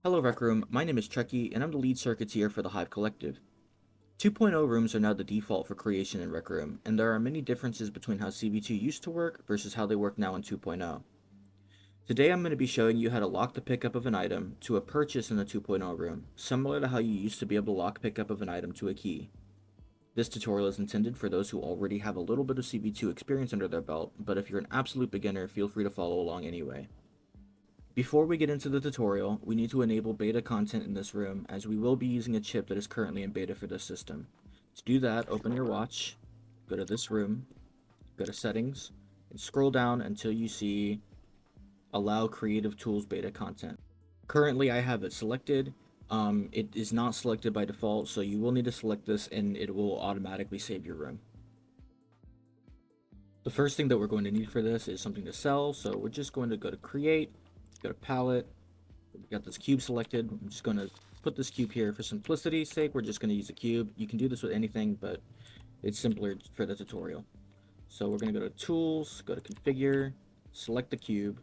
Hello Rec Room, my name is Trekkie, and I'm the lead circuiteer for the Hive Collective. 2.0 rooms are now the default for creation in Rec Room, and there are many differences between how CV2 used to work versus how they work now in 2.0. Today I'm going to be showing you how to lock the pickup of an item to a purchase in the 2.0 room, similar to how you used to be able to lock pickup of an item to a key. This tutorial is intended for those who already have a little bit of CV2 experience under their belt, but if you're an absolute beginner, feel free to follow along anyway. Before we get into the tutorial, we need to enable beta content in this room, as we will be using a chip that is currently in beta for this system. To do that, open your watch, go to this room, go to settings, and scroll down until you see allow creative tools beta content. Currently I have it selected. It is not selected by default, so you will need to select this and it will automatically save your room. The first thing that we're going to need for this is something to sell, so we're just going to go to create, go to palette. We got this cube selected. I'm just going to put this cube here for simplicity's sake. We're just going to use a cube. You can do this with anything, but it's simpler for the tutorial. So we're going to go to tools, go to configure, select the cube,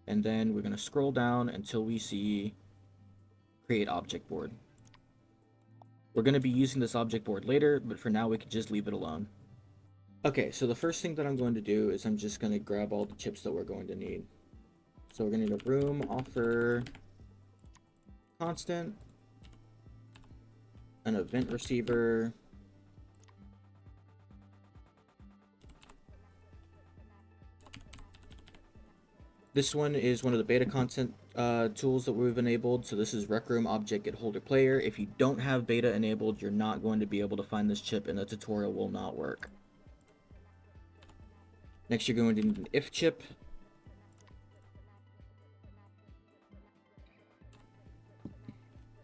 and then we're going to scroll down until we see create object board. We're going to be using this object board later, but for now we can just leave it alone. Okay, so the first thing that I'm going to do is I'm just going to grab all the chips that we're going to need. So we're going to need a room offer constant, an event receiver, this one is one of the beta content tools that we've enabled. So this is Rec Room Object Get Holder Player. If you don't have beta enabled, you're not going to be able to find this chip and the tutorial will not work. Next, you're going to need an if chip,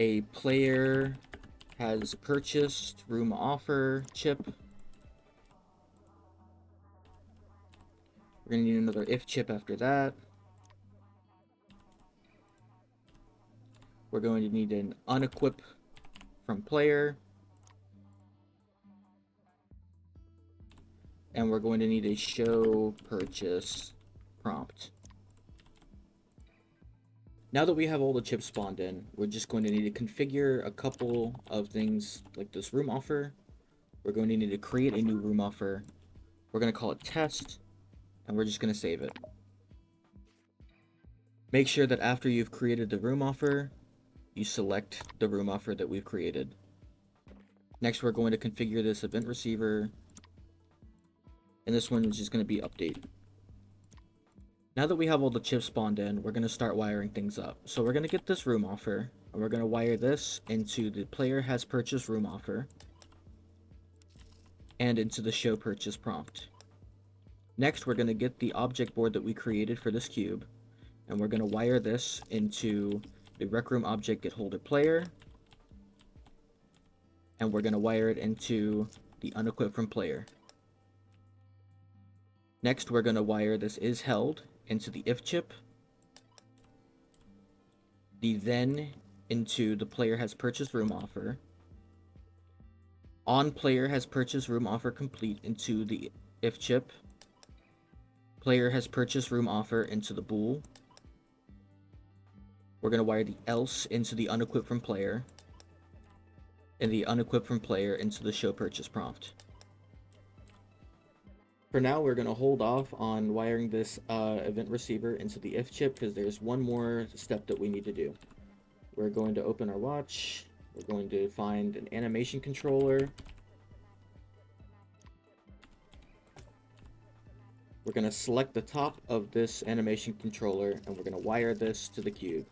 a player has purchased room offer chip. We're going to need another if chip after that. We're going to need an unequip from player. And we're going to need a show purchase prompt. Now that we have all the chips spawned in, we're just going to need to configure a couple of things like this room offer. We're going to need to create a new room offer. We're going to call it test, and we're just going to save it. Make sure that after you've created the room offer, you select the room offer that we've created. Next, we're going to configure this event receiver, and this one is just going to be update. Now that we have all the chips spawned in, we're going to start wiring things up. So we're going to get this room offer, and we're going to wire this into the player has purchased room offer, and into the show purchase prompt. Next, we're going to get the object board that we created for this cube, and we're going to wire this into the Rec Room Object Get Holder Player, and we're going to wire it into the unequip from player. Next, we're going to wire this is held into the if chip, the then into the player has purchased room offer, on player has purchased room offer complete into the if chip, player has purchased room offer into the bool. We're going to wire the else into the unequip from player, and the unequip from player into the show purchase prompt. For now, we're going to hold off on wiring this event receiver into the if chip because there's one more step that we need to do. We're going to open our watch. We're going to find an animation controller. We're going to select the top of this animation controller and we're going to wire this to the cube.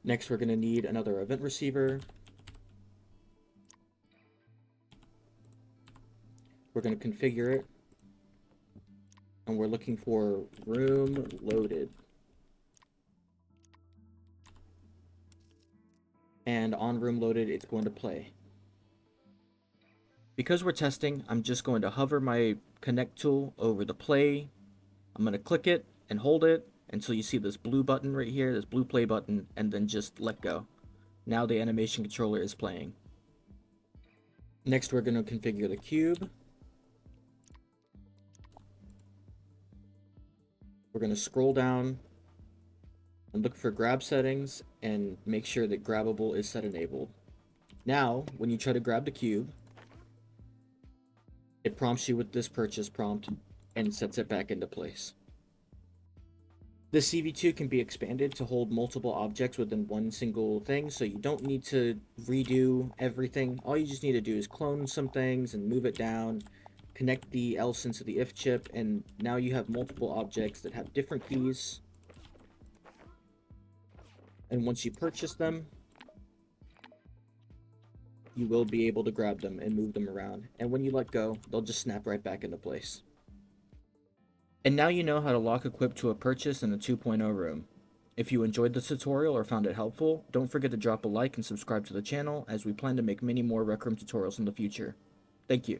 Next, we're going to need another event receiver. We're going to configure it, and we're looking for room loaded. And on room loaded, it's going to play. Because we're testing, I'm just going to hover my connect tool over the play. I'm going to click it and hold it until you see this blue button right here, this blue play button, and then just let go. Now the animation controller is playing. Next, we're going to configure the cube. We're going to scroll down and look for grab settings and make sure that grabbable is set enabled. Now, when you try to grab the cube, it prompts you with this purchase prompt and sets it back into place. The CV2 can be expanded to hold multiple objects within one single thing, so you don't need to redo everything. All you just need to do is clone some things and move it down, connect the else into the if chip, and now you have multiple objects that have different keys. And once you purchase them, you will be able to grab them and move them around. And when you let go, they'll just snap right back into place. And now you know how to lock equip to a purchase in a 2.0 room. If you enjoyed this tutorial or found it helpful, don't forget to drop a like and subscribe to the channel, as we plan to make many more Rec Room tutorials in the future. Thank you.